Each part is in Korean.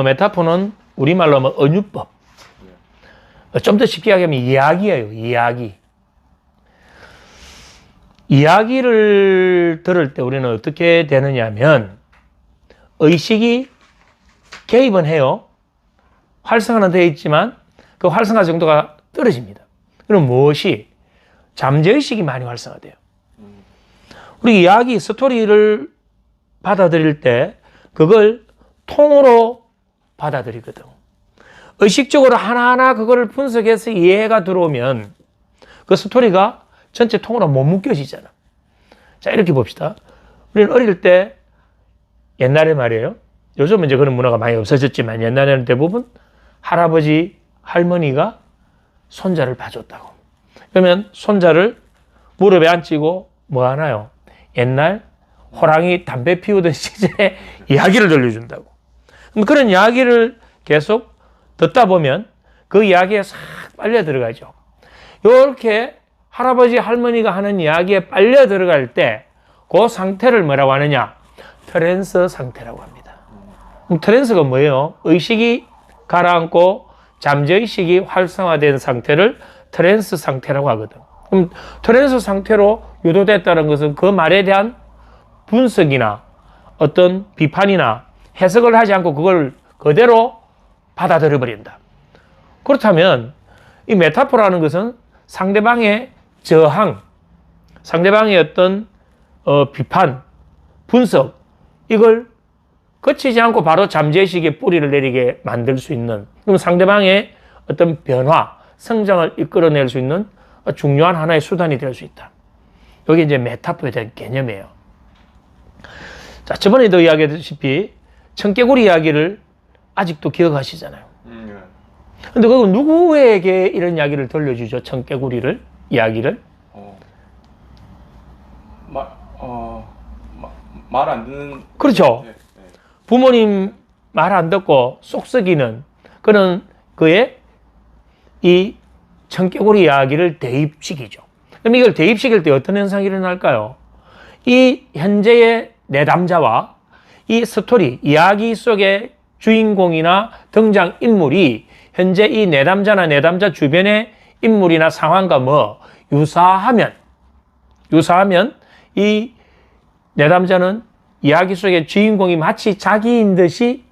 메타포는 우리말로 하면 은유법. 좀 더 쉽게 하면 이야기예요. 이야기. 이야기를 들을 때 우리는 어떻게 되느냐 하면 의식이 개입은 해요. 활성화는 되어 있지만 그 활성화 정도가 떨어집니다. 그럼 무엇이? 잠재의식이 많이 활성화돼요. 우리 이야기, 스토리를 받아들일 때 그걸 통으로 받아들이거든. 의식적으로 하나하나 그거를 분석해서 이해가 들어오면 그 스토리가 전체 통으로 못 묶여지잖아. 자, 이렇게 봅시다. 우리는 어릴 때 옛날에 말이에요. 요즘은 이제 그런 문화가 많이 없어졌지만 옛날에는 대부분 할아버지, 할머니가 손자를 봐줬다고. 그러면 손자를 무릎에 앉히고 뭐 하나요? 옛날 호랑이 담배 피우던 시절에 이야기를 들려준다고. 그럼 그런 이야기를 계속 듣다 보면 그 이야기에 싹 빨려 들어가죠. 이렇게 할아버지, 할머니가 하는 이야기에 빨려 들어갈 때 그 상태를 뭐라고 하느냐? 트랜스 상태라고 합니다. 그럼 트랜스가 뭐예요? 의식이 가라앉고 잠재의식이 활성화된 상태를 트랜스 상태라고 하거든. 그럼 트랜스 상태로 유도됐다는 것은 그 말에 대한 분석이나 어떤 비판이나 해석을 하지 않고 그걸 그대로 받아들여 버린다. 그렇다면 이 메타포라는 것은 상대방의 저항, 상대방의 어떤 비판, 분석, 이걸 거치지 않고 바로 잠재의식에 뿌리를 내리게 만들 수 있는, 그럼 상대방의 어떤 변화, 성장을 이끌어낼 수 있는 중요한 하나의 수단이 될 수 있다. 이게 이제 메타포에 대한 개념이에요. 자, 저번에도 이야기했다시피 청개구리 이야기를 아직도 기억하시잖아요. 근데 그건 누구에게 이런 이야기를 들려주죠? 청개구리를, 이야기를? 말 안 듣는. 그렇죠. 네. 부모님 말 안 듣고 쏙 썩이는 그런 그의 이 청개구리 이야기를 대입시키죠. 그럼 이걸 대입시킬 때 어떤 현상이 일어날까요? 이 현재의 내담자와 이 스토리, 이야기 속의 주인공이나 등장인물이 현재 이 내담자나 내담자 주변의 인물이나 상황과 뭐 유사하면 이 내담자는 이야기 속의 주인공이 마치 자기인 듯이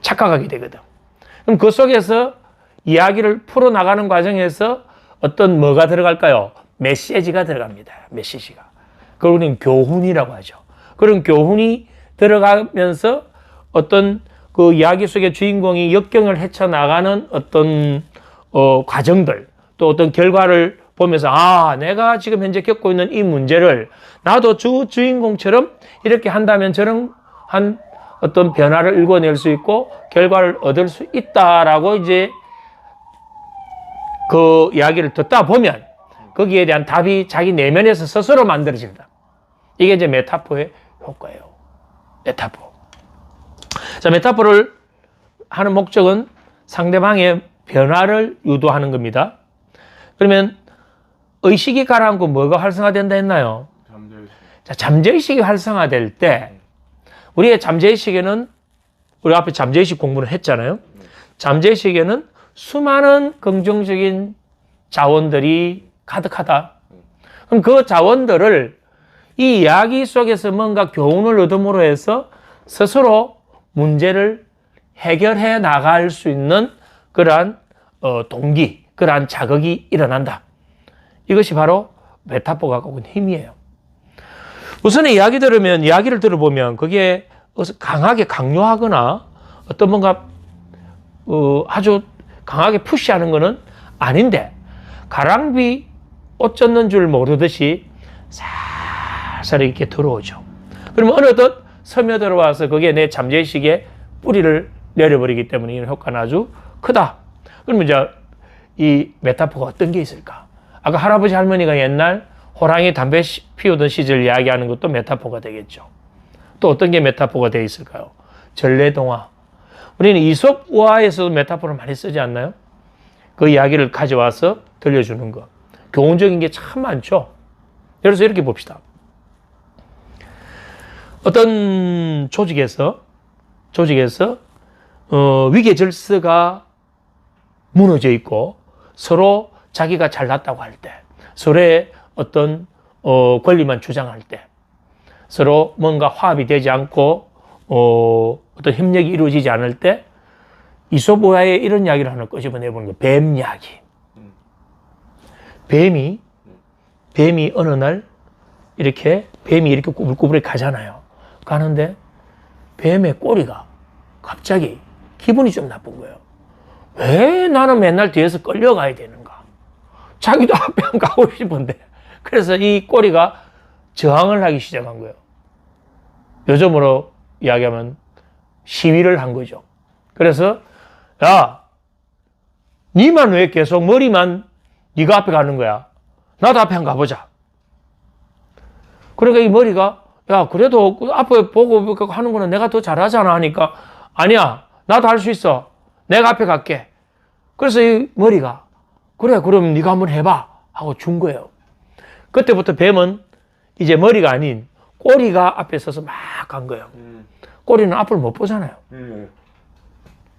착각하게 되거든. 그럼 그 속에서 이야기를 풀어나가는 과정에서 어떤 뭐가 들어갈까요? 메시지가 들어갑니다. 메시지가. 그걸 우리는 교훈이라고 하죠. 그런 교훈이 들어가면서 어떤 그 이야기 속의 주인공이 역경을 헤쳐나가는 어떤 과정들, 또 어떤 결과를 보면서 내가 지금 현재 겪고 있는 이 문제를 나도 주인공처럼 이렇게 한다면 저런 한 어떤 변화를 일궈낼 수 있고 결과를 얻을 수 있다라고 이제 그 이야기를 듣다 보면 거기에 대한 답이 자기 내면에서 스스로 만들어진다. 이게 이제 메타포의 효과예요. 메타포. 자, 메타포를 하는 목적은 상대방의 변화를 유도하는 겁니다. 그러면 의식이 가라앉고 뭐가 활성화된다 했나요? 잠재의식. 자, 잠재의식이 활성화될 때 우리의 잠재의식에는 우리 앞에 잠재의식 공부를 했잖아요. 잠재의식에는 수많은 긍정적인 자원들이 가득하다. 그럼 그 자원들을 이 이야기 속에서 뭔가 교훈을 얻음으로 해서 스스로 문제를 해결해 나갈 수 있는 그러한 동기, 그러한 자극이 일어난다. 이것이 바로 메타포가 갖고 있는 힘이에요. 우선은 이야기를 들어보면 그게 강하게 강요하거나 어떤 뭔가 아주 강하게 푸시하는 것은 아닌데 가랑비 옷 젖는 줄 모르듯이 살살 이렇게 들어오죠. 그러면 어느덧 스며들어와서 그게 내 잠재의식에 뿌리를 내려버리기 때문에 이런 효과는 아주 크다. 그러면 이제 이 메타포가 어떤 게 있을까? 아까 할아버지 할머니가 옛날 호랑이 담배 피우던 시절 이야기하는 것도 메타포가 되겠죠. 또 어떤 게 메타포가 되어 있을까요? 전래동화. 우리는 이솝 우화에서도 메타포를 많이 쓰지 않나요? 그 이야기를 가져와서 들려주는 것. 교훈적인 게 참 많죠. 예를 들어서 이렇게 봅시다. 어떤 조직에서 조직에서 위계 질서가 무너져 있고 서로 자기가 잘났다고 할 때, 서로의 어떤 권리만 주장할 때, 서로 뭔가 화합이 되지 않고 어떤 협력이 이루어지지 않을 때 이솝우화에 이런 이야기를 하나 끄집어내보는 거예요. 뱀 이야기. 뱀이 어느 날 뱀이 이렇게 꾸불꾸불하게 가잖아요. 가는데 뱀의 꼬리가 갑자기 기분이 좀 나쁜 거예요. 왜 나는 맨날 뒤에서 끌려가야 되는가? 자기도 앞에 안 가고 싶은데. 그래서 이 꼬리가 저항을 하기 시작한 거예요. 요즘으로 이야기하면 시위를 한 거죠. 그래서 야, 니만 왜 계속 머리만 네가 앞에 가는 거야? 나도 앞에 한번 가보자. 그러니까 이 머리가 야, 그래도 앞에 보고 하는 거는 내가 더 잘하잖아 하니까 아니야, 나도 할 수 있어. 내가 앞에 갈게. 그래서 이 머리가 그래, 그럼 네가 한번 해봐 하고 준 거예요. 그때부터 뱀은 이제 머리가 아닌 꼬리가 앞에 서서 막 간 거예요. 꼬리는 앞을 못 보잖아요.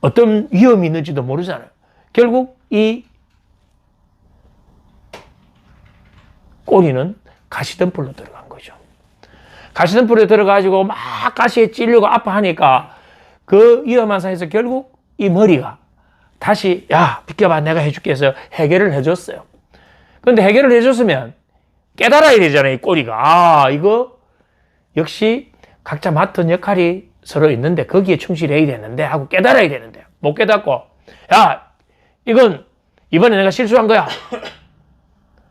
어떤 위험이 있는지도 모르잖아요. 결국 이 꼬리는 가시덤불로 들어간 거죠. 가시덤불에 들어가지고 막 가시에 찔려고 아파하니까 그 위험한 상황에서 결국 이 머리가 다시 야, 비켜봐, 내가 해줄게 해서 해결을 해줬어요. 그런데 해결을 해줬으면 깨달아야 되잖아요, 이 꼬리가. 이거 역시 각자 맡은 역할이 서로 있는데 거기에 충실해야 되는데 하고 깨달아야 되는데 못 깨닫고 야, 이건 이번에 내가 실수한 거야.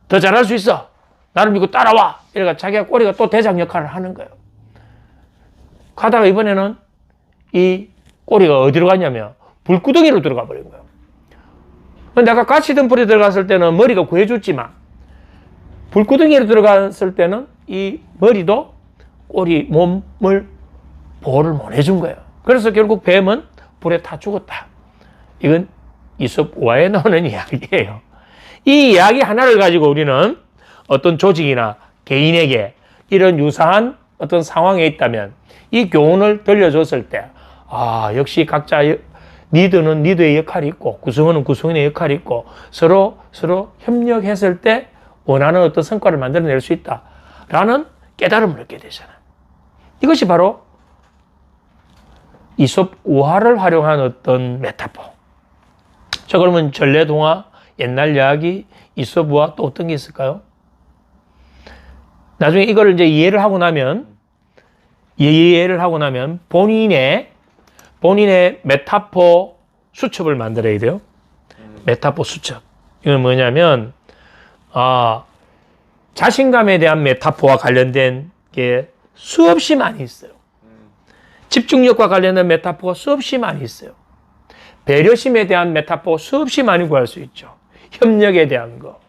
더 잘할 수 있어. 나를 믿고 따라와. 이러니까 자기가 꼬리가 또 대장 역할을 하는 거예요. 가다가 이번에는 이 꼬리가 어디로 갔냐면 불구덩이로 들어가 버린 거예요. 근데 아까 가시덤불에 들어갔을 때는 머리가 구해줬지만 불구덩이로 들어갔을 때는 이 머리도 꼬리 몸을 보호를 못 해준 거예요. 그래서 결국 뱀은 불에 타 죽었다. 이건 이솝우화에 나오는 이야기예요. 이 이야기 하나를 가지고 우리는 어떤 조직이나 개인에게 이런 유사한 어떤 상황에 있다면 이 교훈을 들려줬을 때 역시 각자 리더는 리더의 역할이 있고 구성원은 구성원의 역할이 있고 서로 협력했을 때 원하는 어떤 성과를 만들어낼 수 있다라는 깨달음을 얻게 되잖아요. 이것이 바로 이솝우화를 활용한 어떤 메타포. 자, 그러면 전래동화, 옛날 이야기, 이솝우화 또 어떤 게 있을까요? 나중에 이걸 이제 이해를 하고 나면 본인의 메타포 수첩을 만들어야 돼요. 메타포 수첩. 이건 뭐냐면, 자신감에 대한 메타포와 관련된 게 수없이 많이 있어요. 집중력과 관련된 메타포가 수없이 많이 있어요. 배려심에 대한 메타포 수없이 많이 구할 수 있죠. 협력에 대한 거,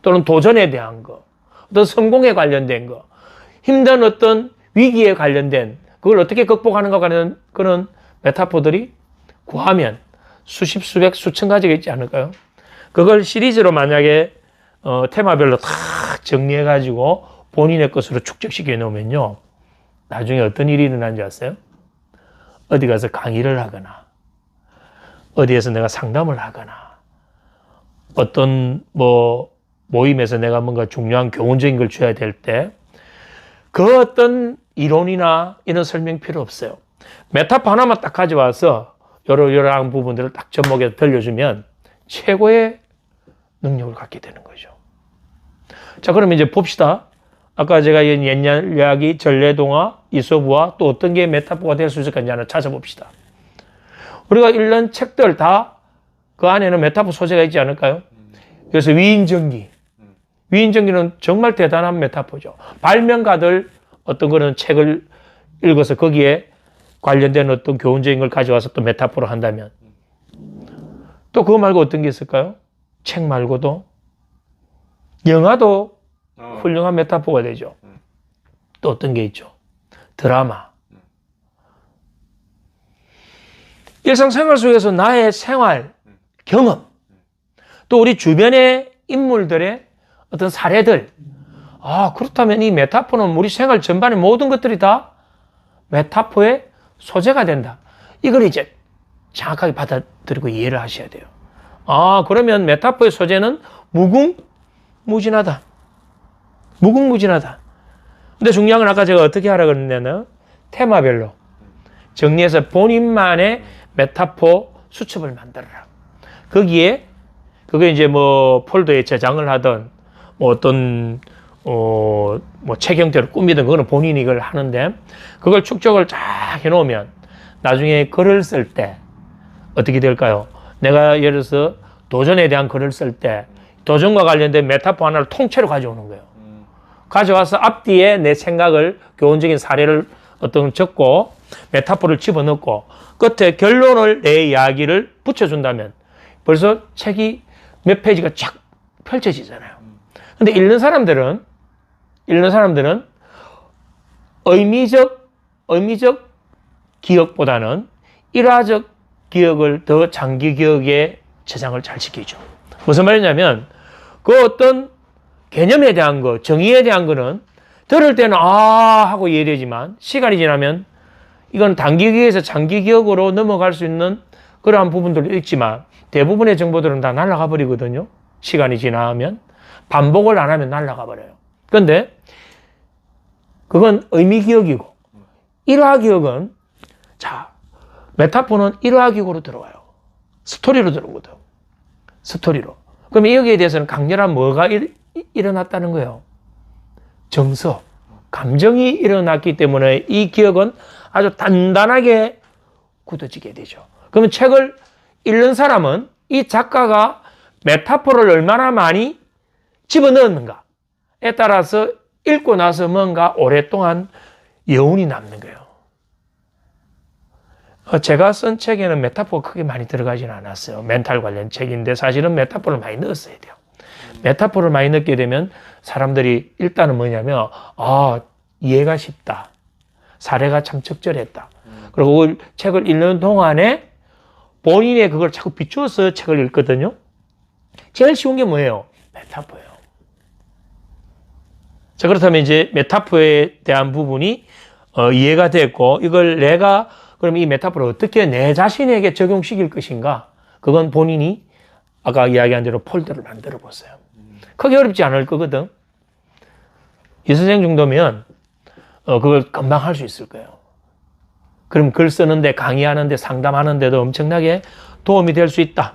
또는 도전에 대한 거, 어떤 성공에 관련된 거, 힘든 어떤 위기에 관련된 그걸 어떻게 극복하는가 관련된 그런 메타포들이 구하면 수십, 수백, 수천 가지가 있지 않을까요? 그걸 시리즈로 만약에 테마별로 다 정리해가지고 본인의 것으로 축적시켜 놓으면요, 나중에 어떤 일이 일어나는지 아세요? 어디 가서 강의를 하거나 어디에서 내가 상담을 하거나 어떤 모임에서 내가 뭔가 중요한 교훈적인 걸 줘야 될 때 그 어떤 이론이나 이런 설명 필요 없어요. 메타포 하나만 딱 가져와서 여러 부분들을 딱 접목해서 들려주면 최고의 능력을 갖게 되는 거죠. 자, 그럼 이제 봅시다. 아까 제가 옛날 이야기, 전래동화, 이솝우화 또 어떤 게 메타포가 될 수 있을까 하나 찾아봅시다. 우리가 읽는 책들 다 그 안에는 메타포 소재가 있지 않을까요? 그래서 위인전기. 위인전기는 정말 대단한 메타포죠. 발명가들 어떤 그런 책을 읽어서 거기에 관련된 어떤 교훈적인 걸 가져와서 또 메타포로 한다면 또 그거 말고 어떤 게 있을까요? 책 말고도 영화도 훌륭한 메타포가 되죠. 또 어떤 게 있죠? 드라마. 일상생활 속에서 나의 생활, 경험, 또 우리 주변의 인물들의 어떤 사례들. 그렇다면 이 메타포는 우리 생활 전반의 모든 것들이 다 메타포의 소재가 된다. 이걸 이제 정확하게 받아들이고 이해를 하셔야 돼요. 아, 그러면 메타포의 소재는 무궁무진하다. 무궁무진하다. 근데 중요한 건 아까 제가 어떻게 하라고 그랬냐면 테마별로 정리해서 본인만의 메타포 수첩을 만들어라. 거기에 그게 이제 뭐 폴더에 저장을 하든 뭐 어떤 뭐 책 형태로 꾸미든 그거는 본인이 이걸 하는데 그걸 축적을 쫙 해놓으면 나중에 글을 쓸 때 어떻게 될까요? 내가 예를 들어서 도전에 대한 글을 쓸 때 도전과 관련된 메타포 하나를 통째로 가져오는 거예요. 가져와서 앞뒤에 내 생각을 교훈적인 사례를 어떤 적고 메타포를 집어넣고 끝에 결론을 내 이야기를 붙여준다면 벌써 책이 몇 페이지가 쫙 펼쳐지잖아요. 근데 읽는 사람들은 의미적 기억보다는 일화적 기억을 더 장기 기억에 저장을 잘 시키죠. 무슨 말이냐면 그 어떤 개념에 대한 거, 정의에 대한 거는 들을 때는 하고 이해되지만 시간이 지나면 이건 단기 기억에서 장기 기억으로 넘어갈 수 있는 그러한 부분들도 있지만 대부분의 정보들은 다 날아가 버리거든요. 시간이 지나면 반복을 안 하면 날아가 버려요. 그런데 그건 의미 기억이고 일화 기억은 메타포는 일화 기억으로 들어와요. 스토리로 들어오거든. 스토리로. 그럼 여기에 대해서는 강렬한 뭐가 일어났다는 거예요. 정서, 감정이 일어났기 때문에 이 기억은 아주 단단하게 굳어지게 되죠. 그러면 책을 읽는 사람은 이 작가가 메타포를 얼마나 많이 집어넣었는가에 따라서 읽고 나서 뭔가 오랫동안 여운이 남는 거예요. 제가 쓴 책에는 메타포가 크게 많이 들어가지는 않았어요. 멘탈 관련 책인데 사실은 메타포를 많이 넣었어야 돼요. 메타포를 많이 넣게 되면 사람들이 일단은 뭐냐면 이해가 쉽다. 사례가 참 적절했다. 그리고 그 책을 읽는 동안에 본인의 그걸 자꾸 비추어서 책을 읽거든요. 제일 쉬운 게 뭐예요? 메타포예요. 자, 그렇다면 이제 메타포에 대한 부분이 이해가 됐고 이걸 내가 그럼 이 메타포를 어떻게 내 자신에게 적용시킬 것인가? 그건 본인이 아까 이야기한 대로 폴더를 만들어 보세요. 크게 어렵지 않을 거거든. 이 선생 정도면 그걸 금방 할 수 있을 거예요. 그럼 글 쓰는데 강의하는데 상담하는데도 엄청나게 도움이 될 수 있다.